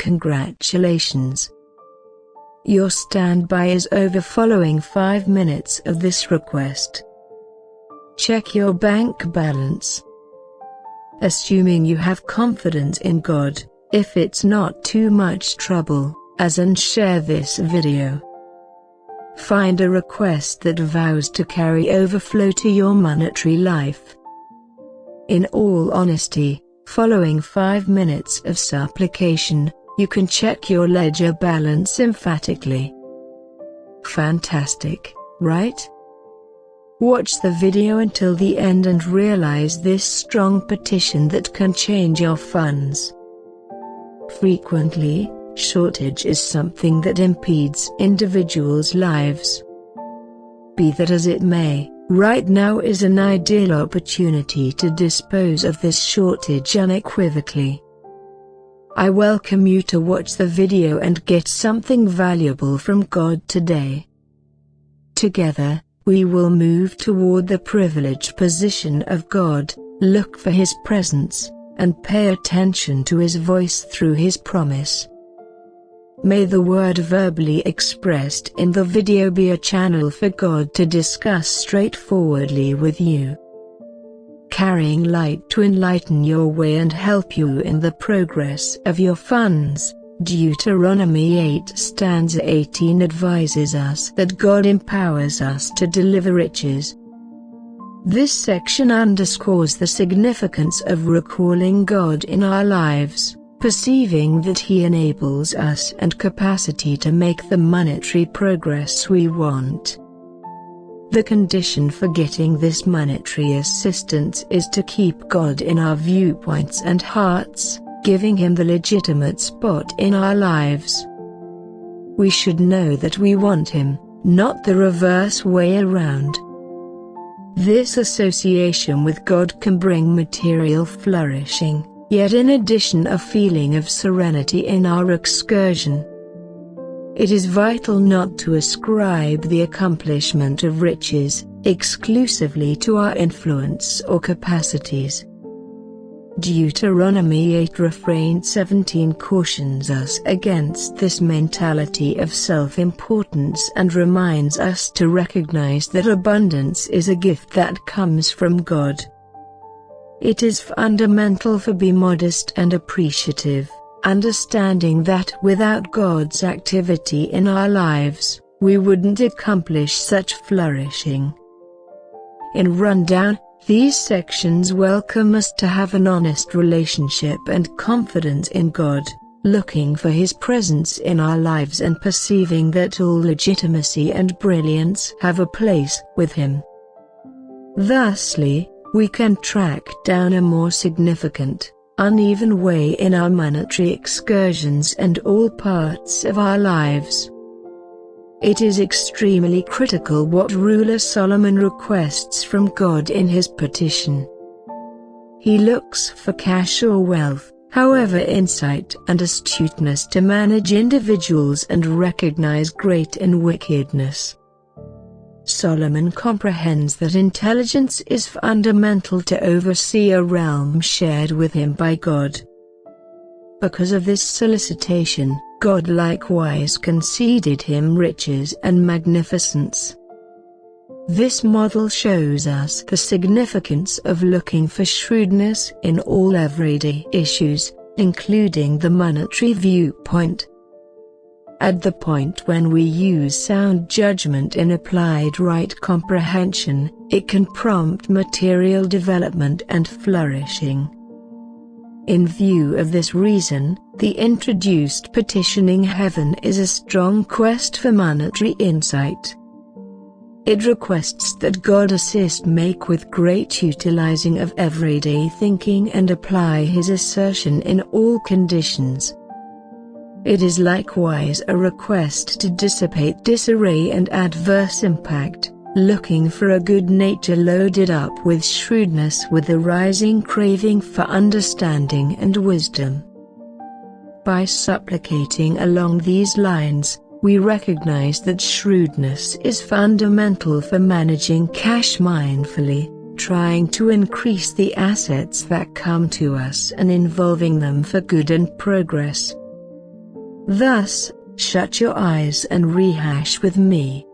congratulations. Your standby is over following 5 minutes of this request. Check your bank balance. Assuming you have confidence in God, if it's not too much trouble, and share this video. Find a request that vows to carry overflow to your monetary life. In all honesty, following 5 minutes of supplication, you can check your ledger balance emphatically. Fantastic, right? Watch the video until the end and realize this strong petition that can change your funds. Frequently, shortage is something that impedes individuals' lives. Be that as it may, right now is an ideal opportunity to dispose of this shortage unequivocally. I welcome you to watch the video and get something valuable from God today. Together, we will move toward the privileged position of God, look for His presence, and pay attention to His voice through His promise. May the word verbally expressed in the video be a channel for God to discuss straightforwardly with you, carrying light to enlighten your way and help you in the progress of your funds. Deuteronomy 8 stanza 18 advises us that God empowers us to deliver riches. This section underscores the significance of recalling God in our lives, perceiving that He enables us and capacity to make the monetary progress we want. The condition for getting this monetary assistance is to keep God in our viewpoints and hearts, giving Him the legitimate spot in our lives. We should know that we want Him, not the reverse way around. This association with God can bring material flourishing, yet in addition a feeling of serenity in our excursion. It is vital not to ascribe the accomplishment of riches exclusively to our influence or capacities. Deuteronomy 8 refrain 17 cautions us against this mentality of self-importance and reminds us to recognize that abundance is a gift that comes from God. It is fundamental to be modest and appreciative, understanding that without God's activity in our lives, we wouldn't accomplish such flourishing. In rundown, these sections welcome us to have an honest relationship and confidence in God, looking for His presence in our lives and perceiving that all legitimacy and brilliance have a place with Him. Thusly, we can track down a more significant, uneven way in our monetary excursions and all parts of our lives. It is extremely critical what ruler Solomon requests from God in his petition. He looks for cash or wealth, however insight and astuteness to manage individuals and recognize great and wickedness. Solomon comprehends that intelligence is fundamental to oversee a realm shared with him by God. Because of this solicitation, God likewise conceded him riches and magnificence. This model shows us the significance of looking for shrewdness in all everyday issues, including the monetary viewpoint. At the point when we use sound judgment in applied right comprehension, it can prompt material development and flourishing. In view of this reason, the introduced petitioning heaven is a strong quest for monetary insight. It requests that God assist make with great utilizing of everyday thinking and apply His assertion in all conditions. It is likewise a request to dissipate disarray and adverse impact, looking for a good nature loaded up with shrewdness with a rising craving for understanding and wisdom. By supplicating along these lines, we recognize that shrewdness is fundamental for managing cash mindfully, trying to increase the assets that come to us and involving them for good and progress. Thus, shut your eyes and rehash with me.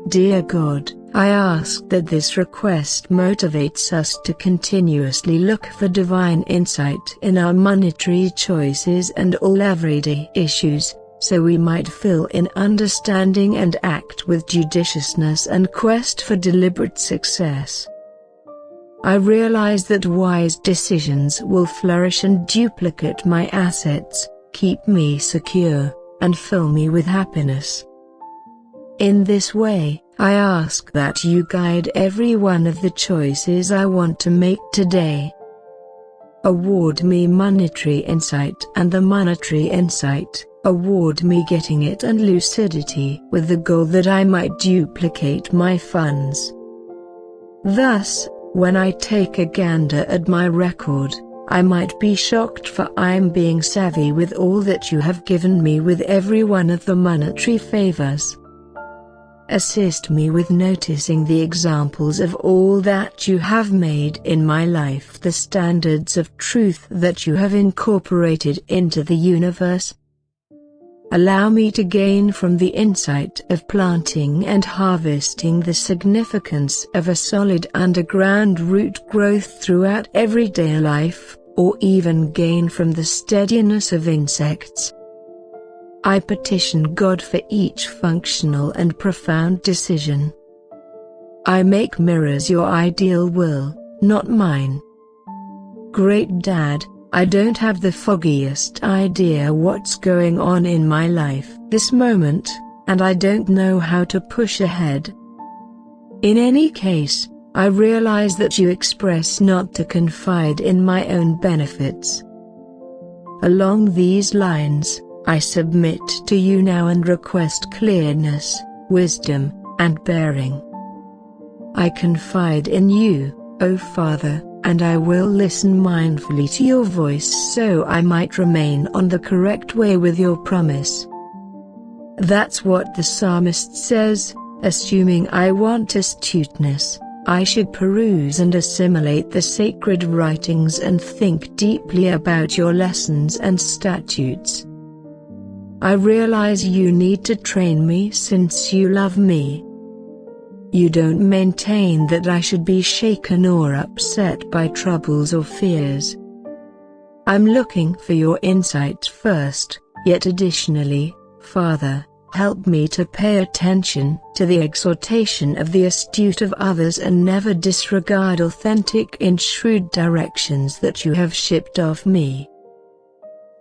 Dear God, I ask that this request motivates us to continuously look for divine insight in our monetary choices and all everyday issues, so we might fill in understanding and act with judiciousness and quest for deliberate success. I realize that wise decisions will flourish and duplicate my assets, keep me secure, and fill me with happiness. In this way, I ask that you guide every one of the choices I want to make today. Award me monetary insight and the monetary insight. Award me getting it and lucidity with the goal that I might duplicate my funds. Thus, when I take a gander at my record, I might be shocked, for I'm being savvy with all that you have given me with every one of the monetary favors. Assist me with noticing the examples of all that you have made in my life, the standards of truth that you have incorporated into the universe. Allow me to gain from the insight of planting and harvesting the significance of a solid underground root growth throughout everyday life, or even gain from the steadiness of insects. I petition God for each functional and profound decision. I make mirrors your ideal will, not mine. Great Dad, I don't have the foggiest idea what's going on in my life this moment, and I don't know how to push ahead. In any case, I realize that you express not to confide in my own benefits. Along these lines, I submit to you now and request clearness, wisdom, and bearing. I confide in you, O Father, and I will listen mindfully to your voice so I might remain on the correct way with your promise. That's what the psalmist says, assuming I want astuteness, I should peruse and assimilate the sacred writings and think deeply about your lessons and statutes. I realize you need to train me since you love me. You don't maintain that I should be shaken or upset by troubles or fears. I'm looking for your insight first, yet additionally, Father, help me to pay attention to the exhortation of the astute of others and never disregard authentic and shrewd directions that you have shipped off me.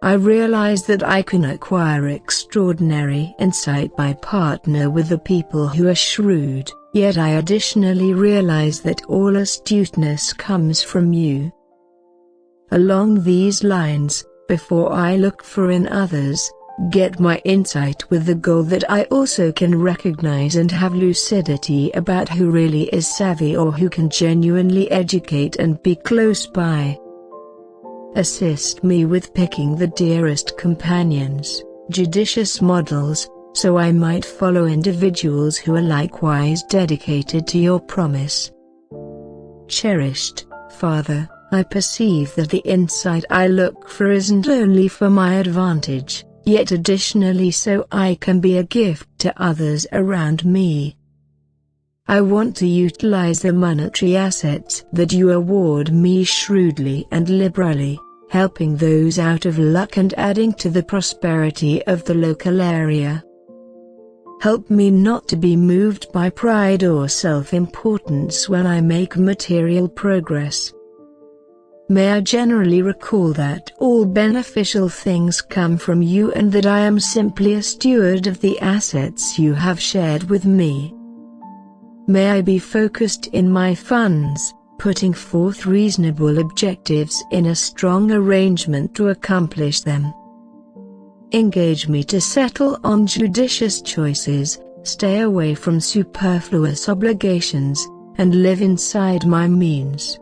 I realize that I can acquire extraordinary insight by partner with the people who are shrewd, yet I additionally realize that all astuteness comes from you. Along these lines, before I look for in others, get my insight with the goal that I also can recognize and have lucidity about who really is savvy or who can genuinely educate and be close by. Assist me with picking the dearest companions, judicious models, so I might follow individuals who are likewise dedicated to your promise. Cherished Father, I perceive that the insight I look for isn't only for my advantage, yet additionally so I can be a gift to others around me. I want to utilize the monetary assets that you award me shrewdly and liberally, helping those out of luck and adding to the prosperity of the local area. Help me not to be moved by pride or self-importance when I make material progress. May I generally recall that all beneficial things come from you and that I am simply a steward of the assets you have shared with me. May I be focused in my funds, putting forth reasonable objectives in a strong arrangement to accomplish them. Engage me to settle on judicious choices, stay away from superfluous obligations, and live inside my means.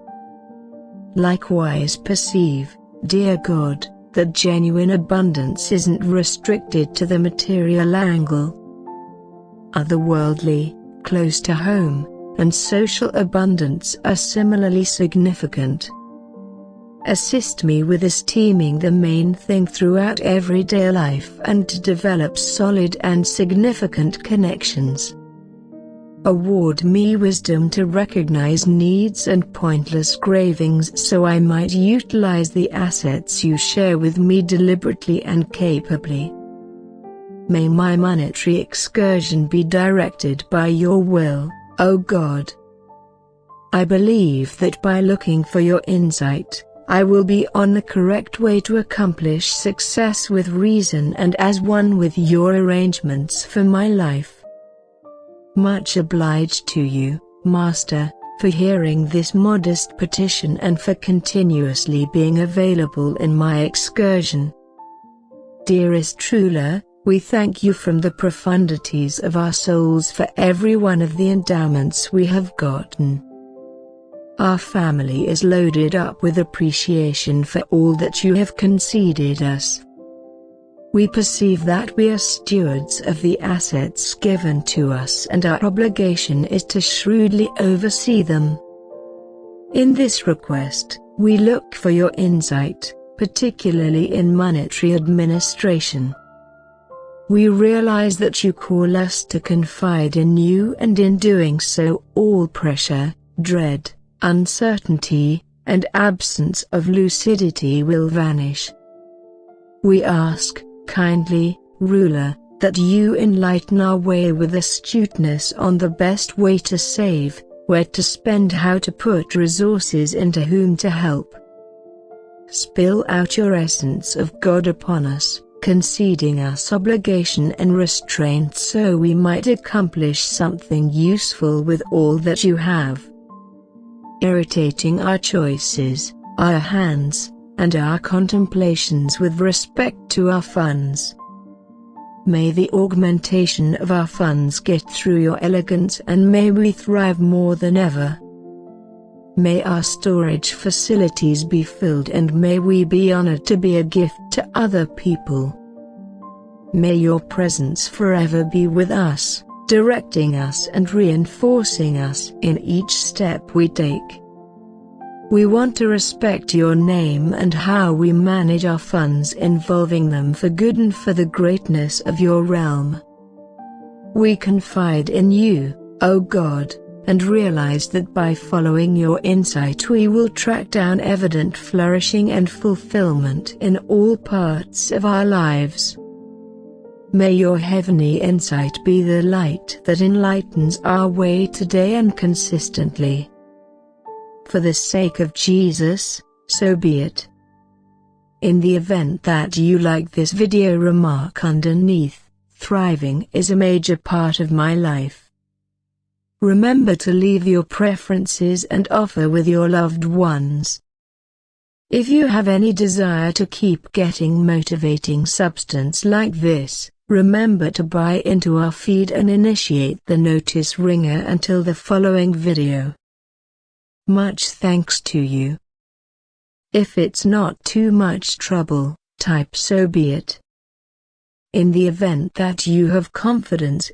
Likewise perceive, dear God, that genuine abundance isn't restricted to the material angle. Otherworldly, close to home, and social abundance are similarly significant. assist me with esteeming the main thing throughout everyday life and to develop solid and significant connections. Award me wisdom to recognize needs and pointless cravings so I might utilize the assets you share with me deliberately and capably. May my monetary excursion be directed by your will, O God. I believe that by looking for your insight, I will be on the correct way to accomplish success with reason and as one with your arrangements for my life. Much obliged to you, Master, for hearing this modest petition and for continuously being available in my excursion. Dearest Trula, we thank you from the profundities of our souls for every one of the endowments we have gotten. Our family is loaded up with appreciation for all that you have conceded us. We perceive that we are stewards of the assets given to us and our obligation is to shrewdly oversee them. In this request, we look for your insight, particularly in monetary administration. We realize that you call us to confide in you, and in doing so all pressure, dread, uncertainty, and absence of lucidity will vanish. We ask, kindly, Ruler, that you enlighten our way with astuteness on the best way to save, where to spend, how to put resources into, whom to help. Spill out your essence of God upon us, conceding us obligation and restraint so we might accomplish something useful with all that you have. Irritating our choices, our hands, and our contemplations with respect to our funds. May the augmentation of our funds get through your elegance, and may we thrive more than ever. May our storage facilities be filled, and may we be honored to be a gift to other people. May your presence forever be with us, directing us and reinforcing us in each step we take. We want to respect your name and how we manage our funds, involving them for good and for the greatness of your realm. We confide in you, O God, and realize that by following your insight we will track down evident flourishing and fulfillment in all parts of our lives. May your heavenly insight be the light that enlightens our way today and consistently. For the sake of Jesus, so be it. In the event that you like this video, remark underneath, thriving is a major part of my life. Remember to leave your preferences and offer with your loved ones. If you have any desire to keep getting motivating substance like this, remember to buy into our feed and initiate the notice ringer until the following video. Much thanks to you. If it's not too much trouble, type so be it. In the event that you have confidence